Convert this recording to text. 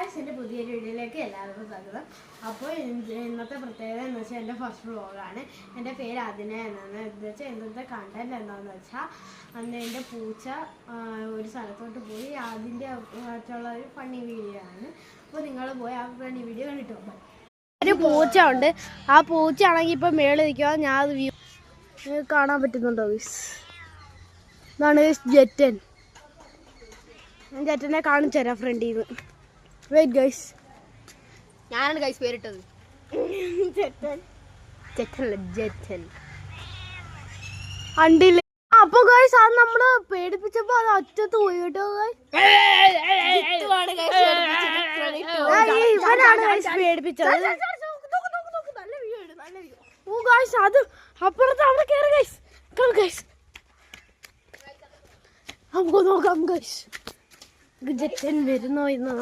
Guys, എൻ്റെ പുതിയൊരു വീഡിയോയിലേക്ക് എല്ലാവർക്കും സ്വാഗതം. അപ്പോൾ ഇന്നത്തെ പ്രത്യേകത എന്ന് വെച്ചാൽ എൻ്റെ ഫസ്റ്റ് വ്ളോഗാണ്. എൻ്റെ പേര് അതിനെ എന്നാണ്. എന്ന് വെച്ചാൽ ഇന്നത്തെ കണ്ടന്റ് എന്താണെന്ന് വെച്ചാൽ അന്ന് എൻ്റെ പൂച്ച ഒരു സ്ഥലത്തോട്ട് പോയി അതിൻ്റെ ആയിട്ടുള്ള ഒരു ഫണ്ണി വീഡിയോ ആണ്. അപ്പോൾ നിങ്ങൾ പോയി ആ ഫണ്ണി വീഡിയോ കണ്ടിട്ട് പോകും. ഒരു പൂച്ച ഉണ്ട്. ആ പൂച്ച ആണെങ്കിൽ ഇപ്പം മേളിൽ നിൽക്കുക. ഞാൻ അത് വ്യൂ കാണാൻ പറ്റുന്നുണ്ടോ ഗൈസ്? ഇതാണ് ജെറ്റൻ. ഞാൻ ജെറ്റനെ കാണിച്ചു തരാം ഫ്രണ്ടിൽ നിന്ന്. വെയിറ്റ് ഗൈസ്, ഞാനാണ് ഗൈസ് പേരിട്ടത്. ജെറ്റൻ അണ്ടില്ല. അപ്പൊ ഗൈസ് അത് നമ്മള് പേടിപ്പിച്ചപ്പോ അത് അറ്റത്ത് പോയി കേട്ടോ. ഇവനാണ് ഗൈസ് പേടിപ്പിച്ചത്. ഓ ഗൈസ്, അത് അപ്പുറത്ത് അവിടെ കേറി ഗൈസ്. ഗൈസ് നമുക്ക് നോക്കാം ഗൈസ്, ജെറ്റൻ വരുന്നോ എന്ന്.